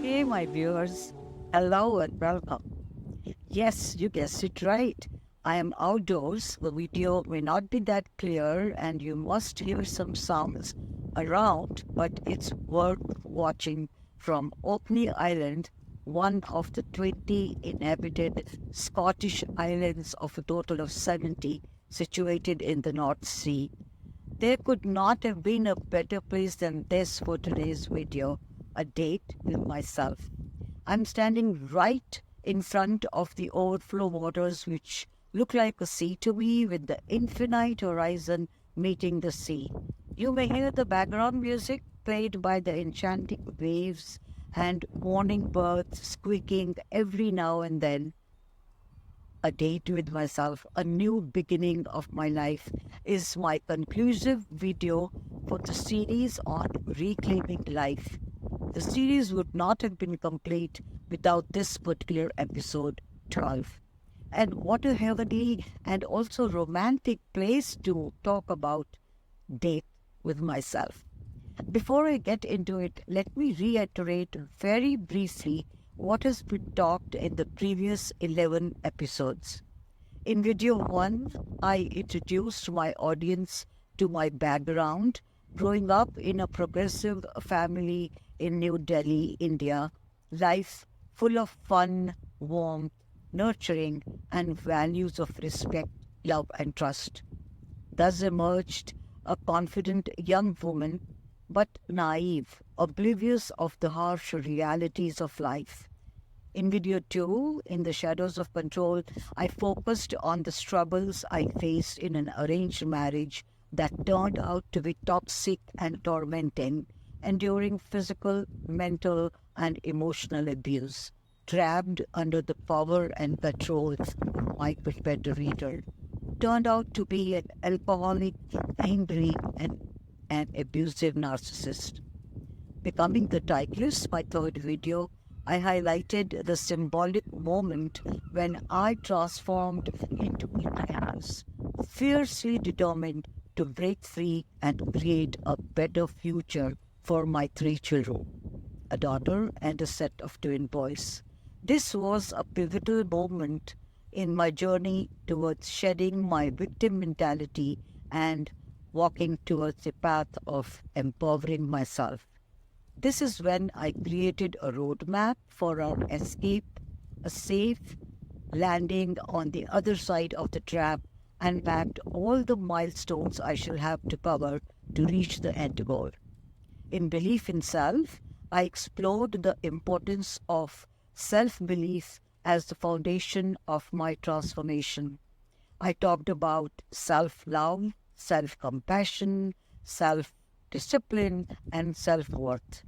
Hey, my viewers. Hello and welcome. Yes, you guessed it right. I am outdoors. The video may not be that clear and you must hear some sounds around, but it's worth watching from Orkney Island, one of the 20 inhabited Scottish islands of a total of 70 situated in the North Sea. There could not have been a better place than this for today's video, a date with myself. I'm standing right in front of the overflow waters, which look like a sea to me, with the infinite horizon meeting the sea. You may hear the background music played by the enchanting waves and morning birds squeaking every now and then. A date with myself, a new beginning of my life, is my conclusive video for the series on reclaiming life. The series would not have been complete without this particular episode 12. And what a heavenly and also romantic place to talk about date with myself. Before I get into it, let me reiterate very briefly what has been talked in the previous 11 episodes. In video 1, I introduced my audience to my background, growing up in a progressive family in New Delhi, India, life full of fun, warmth, nurturing, and values of respect, love, and trust. Thus emerged a confident young woman, but naive, oblivious of the harsh realities of life. In video 2, In the Shadows of Control, I focused on the struggles I faced in an arranged marriage that turned out to be toxic and tormenting, enduring physical, mental, and emotional abuse, trapped under the power and control of my perpetrator. Turned out to be an alcoholic, angry, and an abusive narcissist. Becoming the Tigress, my third video, I highlighted the symbolic moment when I transformed into a lioness, fiercely determined to break free and create a better future for my three children, a daughter and a set of twin boys. This was a pivotal moment in my journey towards shedding my victim mentality and walking towards the path of empowering myself. This is when I created a roadmap for our escape, a safe landing on the other side of the trap, and mapped all the milestones I shall have to cover to reach the end goal. In Belief in Self, I explored the importance of self belief as the foundation of my transformation. I talked about self love, self compassion, self discipline, and self worth.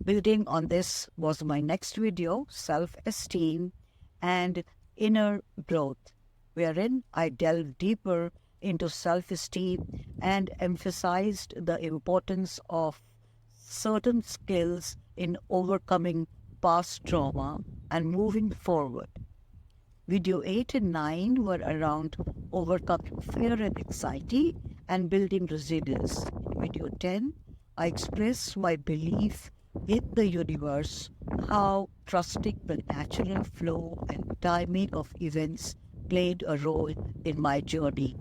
Building on this was my next video, Self Esteem and Inner Growth, wherein I delved deeper into self esteem and emphasized the importance of certain skills in overcoming past trauma and moving forward. Video 8 and 9 were around overcoming fear and anxiety and building resilience. In video 10, I expressed my belief in the universe, how trusting the natural flow and timing of events played a role in my journey,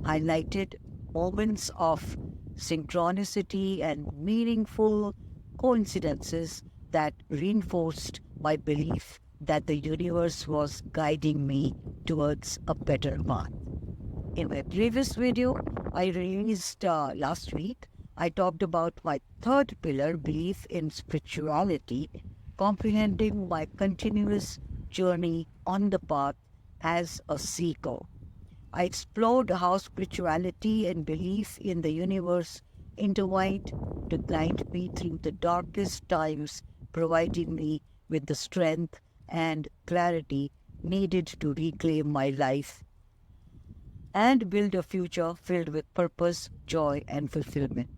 highlighted moments of synchronicity and meaningful coincidences that reinforced my belief that the universe was guiding me towards a better path. In my previous video, I released last week, I talked about my third pillar, belief in spirituality, comprehending my continuous journey on the path as a seeker. I explored how spirituality and belief in the universe intertwined to guide me through the darkest times, providing me with the strength and clarity needed to reclaim my life and build a future filled with purpose, joy, and fulfillment.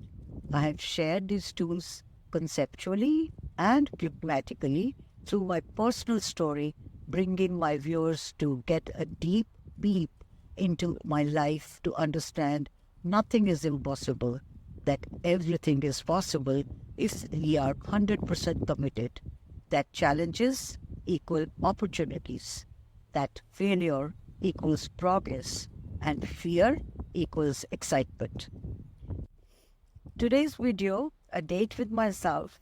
I have shared these tools conceptually and pragmatically through my personal story, bringing my viewers to get a deep peep into my life to understand nothing is impossible, that everything is possible if we are 100% committed. that challenges equal opportunities, that failure equals progress, and fear equals excitement. Today's video, A Date with Myself,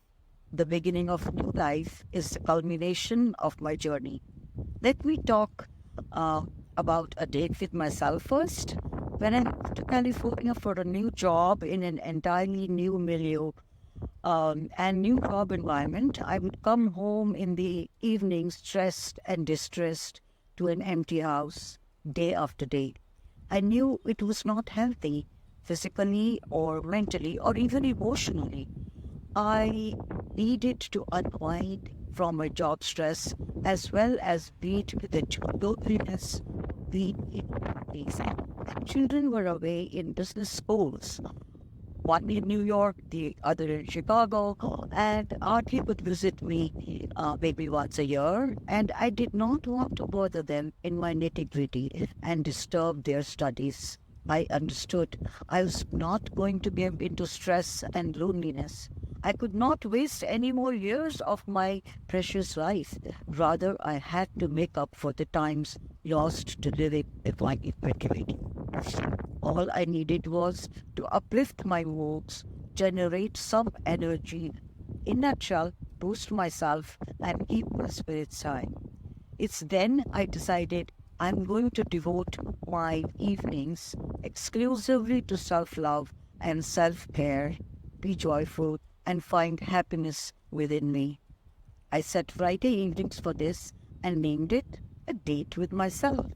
the beginning of new life, is the culmination of my journey. Let me talk about a date with myself first. When I moved to California for a new job in an entirely new milieu and new job environment, I would come home in the evening stressed and distressed to an empty house day after day. I knew it was not healthy, physically or mentally or even emotionally. I needed to unwind from my job stress as well as beat the loneliness, beat these. Children were away in business schools, one in New York, the other in Chicago, and Auntie would visit me maybe once a year, and I did not want to bother them in my nitty-gritty and disturb their studies. I understood I was not going to give into stress and loneliness. I could not waste any more years of my precious life. Rather, I had to make up for the times lost to living with my impetuosity. All I needed was to uplift my moods, generate some energy, in a nutshell, boost myself and keep my spirits high. It's then I decided I'm going to devote my evenings exclusively to self-love and self-care, be joyful, and find happiness within me. I set Friday evenings for this and named it A Date with Myself.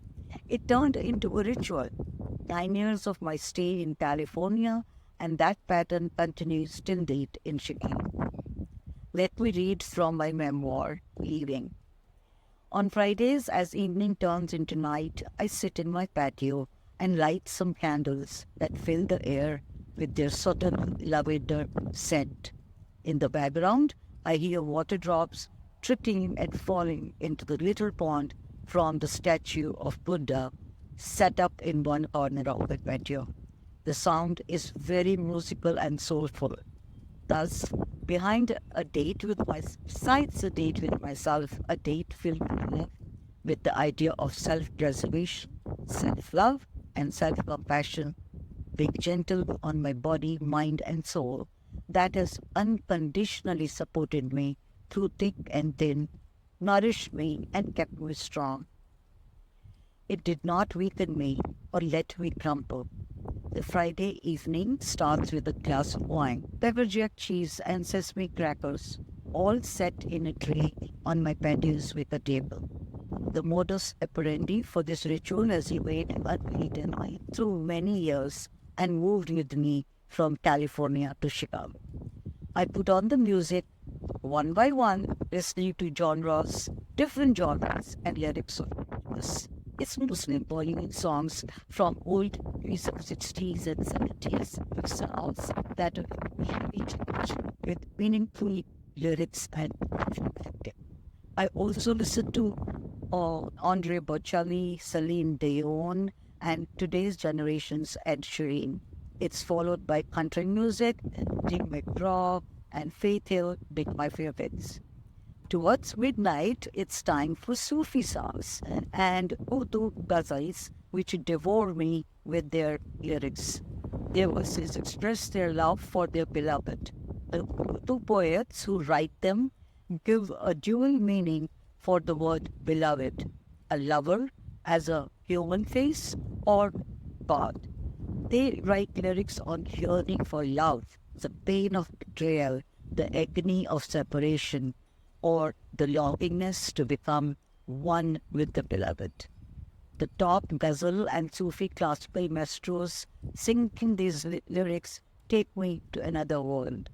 It turned into a ritual. 9 years of my stay in California, and that pattern continues till date in Chicago. Let me read from my memoir, Leaving. On Fridays, as evening turns into night, I sit in my patio and light some candles that fill the air with their subtle lavender scent. In the background, I hear water drops trickling and falling into the little pond from the statue of Buddha set up in one corner of the patio. The sound is very musical and soulful. Thus, behind a date with besides a date with myself, a date filled with the idea of self-preservation, self-love, and self-compassion, being gentle on my body, mind, and soul, that has unconditionally supported me through thick and thin, nourished me, and kept me strong. It did not weaken me or let me crumble. The Friday evening starts with a glass of wine, pepper jack cheese, and sesame crackers, all set in a tray on my patios with a table. The modus operandi for this ritual has remained unbeaten through many years and moved with me from California to Chicago. I put on the music one by one, listening to different genres and lyrics of this. It's Muslim Bollywood songs from old music 60s and 70s songs that are with meaningful lyrics and perspective. I also listen to Andre Bocelli, Celine Dion, and today's generation's Ed Sheeran. It's followed by country music, Tim McGraw, and Faith Hill being my favorites. Towards midnight, it's time for Sufi songs and Urdu ghazals, which devour me with their lyrics. Their verses express their love for their beloved. The Urdu poets who write them give a dual meaning for the word beloved, a lover as a human face or God. They write lyrics on yearning for love, the pain of betrayal, the agony of separation, or the longingness to become one with the beloved. The top ghazal and Sufi classical maestros singing these lyrics take me to another world.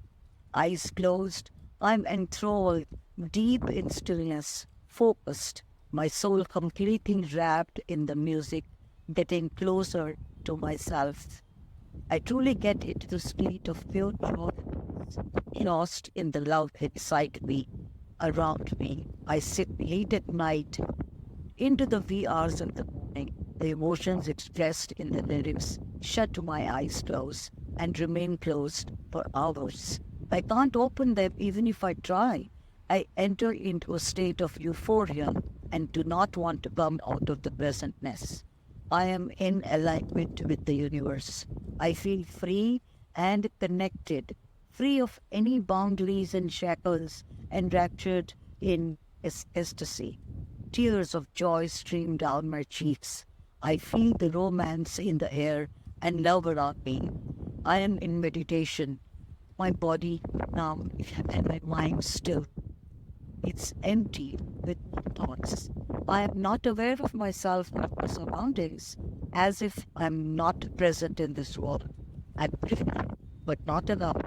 Eyes closed, I'm enthralled, deep in stillness, focused, my soul completely wrapped in the music, getting closer to myself. I truly get into the state of pure joy, lost in the love inside me, around me. I sit late at night, into the wee hours of the morning, the emotions expressed in the lyrics shut my eyes close and remain closed for hours. I can't open them even if I try. I enter into a state of euphoria and do not want to come out of the presentness. I am in alignment with the universe. I feel free and connected, free of any boundaries and shackles, enraptured in ecstasy. Tears of joy stream down my cheeks. I feel the romance in the air and love around me. I am in meditation, my body numb and my mind still. It's empty with thoughts. I am not aware of myself or my surroundings, as if I'm not present in this world. I'm present, but not enough.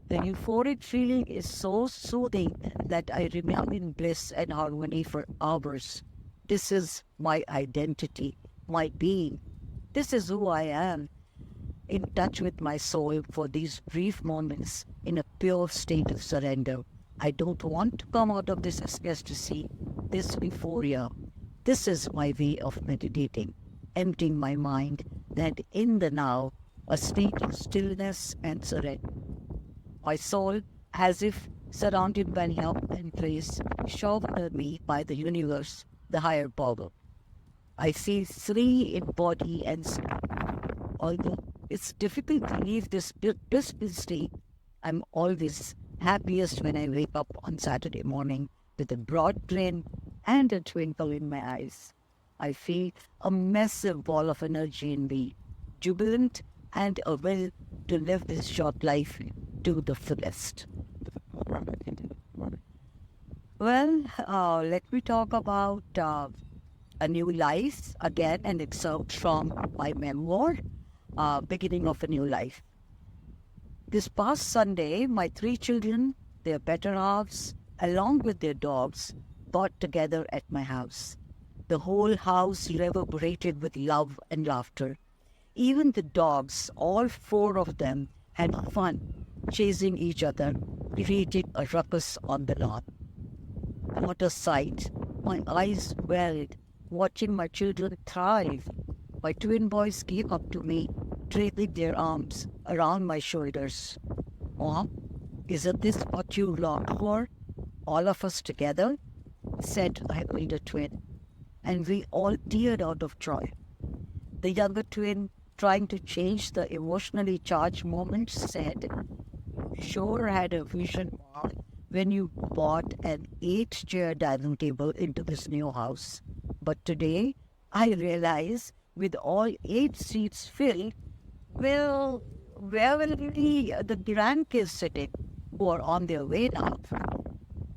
The euphoric feeling is so soothing that I remain in bliss and harmony for hours. This is my identity, my being. This is who I am, in touch with my soul for these brief moments in a pure state of surrender. I don't want to come out of this ecstasy, this euphoria. This is my way of meditating, emptying my mind, that in the now, a state of stillness and surrender. My soul, as if surrounded by love and grace, showered me by the universe, the higher power. I feel free in body and spirit. Although it's difficult to leave this blissful state, I'm always happiest when I wake up on Saturday morning with a broad grin and a twinkle in my eyes. I feel a massive ball of energy in me, jubilant and a will to live this short life to the fullest. Well, let me talk about a new life, again an excerpt from my memoir, Beginning of a New Life. This past Sunday, my 3 children, their better halves, along with their dogs, got together at my house. The whole house reverberated with love and laughter. Even the dogs, all 4 of them, had fun chasing each other, creating a ruckus on the lawn. What a sight! My eyes welled, watching my children thrive. My twin boys came up to me, trailing their arms around my shoulders. "Mom, isn't this what you longed for? All of us together?" said my older twin, and we all teared out of joy. The younger twin, trying to change the emotionally charged moment, said, "Sure had a vision, Mom, when you bought an 8-chair dining table into this new house. But today, I realize with all 8 seats filled, well, where will the grandkids sitting who are on their way now?"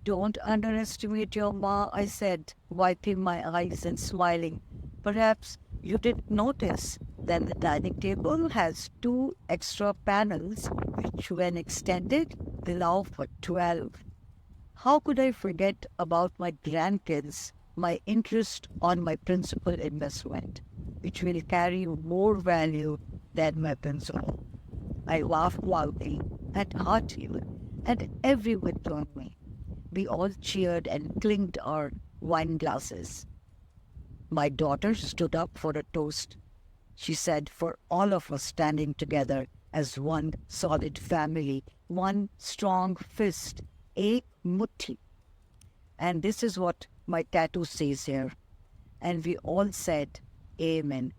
"Don't underestimate your ma," I said, wiping my eyes and smiling. "Perhaps you didn't notice that the dining table has 2 extra panels, which, when extended, allow for 12. How could I forget about my grandkids, my interest on my principal investment, which will carry more value than my principal?" I laughed loudly and heartily, and everyone joined me. We all cheered and clinked our wine glasses. My daughter stood up for a toast. She said, "For all of us standing together as one solid family, one strong fist, ek mutti." And this is what my tattoo says here. And we all said, "Amen."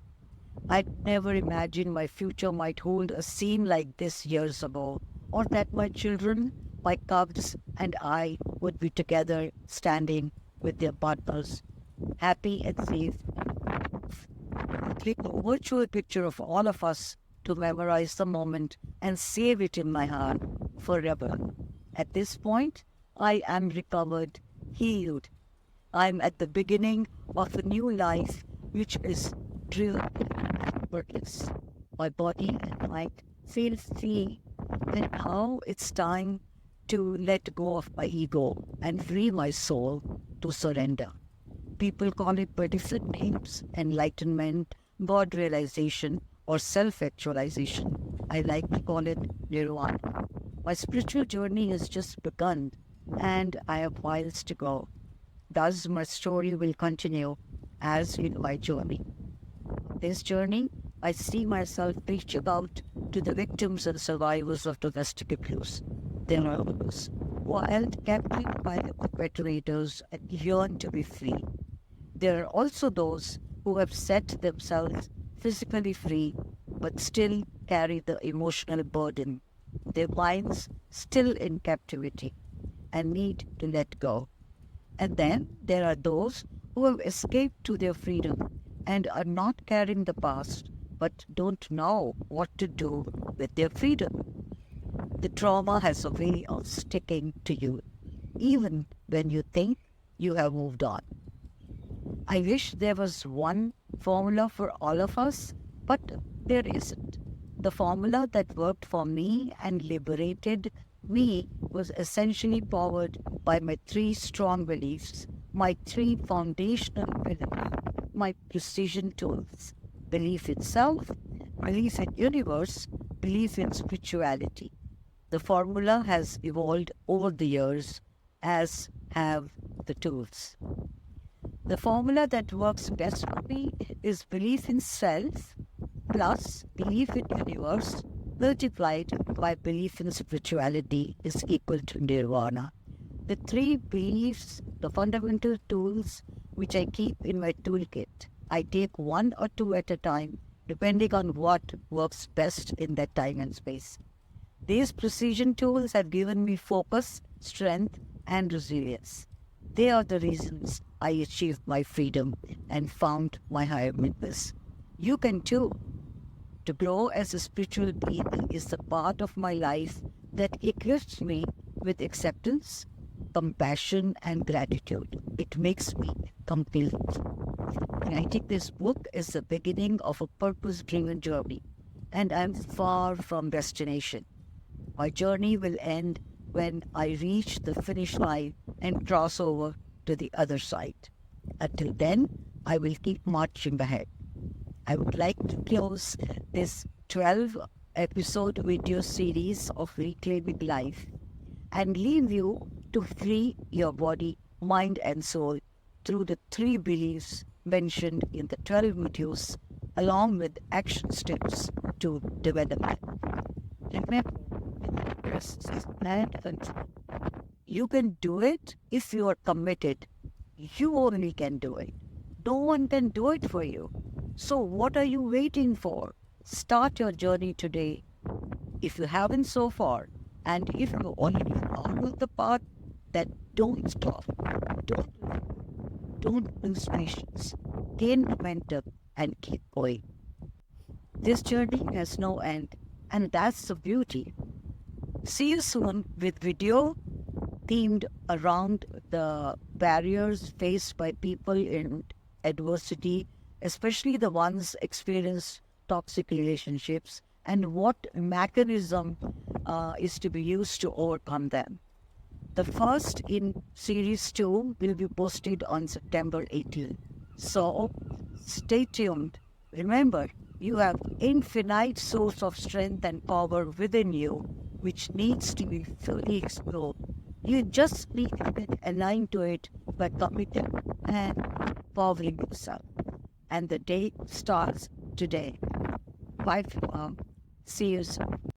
I'd never imagined my future might hold a scene like this years ago, or that my children, my cubs, and I would be together standing with their partners, happy and safe. Click a virtual picture of all of us to memorize the moment and save it in my heart forever. At this point, I am recovered, healed. I'm at the beginning of a new life, which is driven and purpose. My body and mind feel free, and now it's time to let go of my ego and free my soul to surrender. People call it by different names: enlightenment, God realization, or self-actualization. I like to call it nirvana. My spiritual journey has just begun, and I have miles to go. Thus, my story will continue as will my journey. This journey, I see myself reaching out to the victims and survivors of domestic abuse. There are others who are held captive by the perpetrators and yearn to be free. There are also those who have set themselves physically free but still carry the emotional burden, their minds still in captivity and need to let go. And then there are those who have escaped to their freedom and are not carrying the past but don't know what to do with their freedom. The trauma has a way of sticking to you, even when you think you have moved on. I wish there was one formula for all of us, but there isn't. The formula that worked for me and liberated me was essentially powered by my three strong beliefs, my three foundational pillars, my precision tools: belief in self, belief in universe, belief in spirituality. The formula has evolved over the years, as have the tools. The formula that works best for me is belief in self plus belief in universe multiplied by belief in spirituality is equal to nirvana. The three beliefs, the fundamental tools which I keep in my toolkit. I take one or two at a time depending on what works best in that time and space. These precision tools have given me focus, strength, and resilience. They are the reasons I achieved my freedom and found my higher purpose. You can too. To grow as a spiritual being is the part of my life that equips me with acceptance, compassion, and gratitude. It makes me complete. Writing this book is the beginning of a purpose-driven journey, and I'm far from destination. My journey will end when I reach the finish line and cross over to the other side. Until then, I will keep marching ahead. I would like to close this 12 episode video series of Reclaiming Life and leave you to free your body, mind, and soul through the three beliefs mentioned in the 12 videos, along with action steps to development. Remember, you can do it if you are committed. You only can do it. No one can do it for you. So what are you waiting for? Start your journey today. If you haven't so far, and if you already followed the path, then don't stop. Don't lose patience. Gain momentum and keep going. This journey has no end, and that's the beauty. See you soon with video themed around the barriers faced by people in adversity, especially the ones experience toxic relationships, and what mechanism is to be used to overcome them. The first in series 2 will be posted on September 18th. So stay tuned. Remember, you have infinite source of strength and power within you, which needs to be fully explored. You just need to get aligned to it by committing and empowering yourself. And the day starts today. Bye for now. See you soon.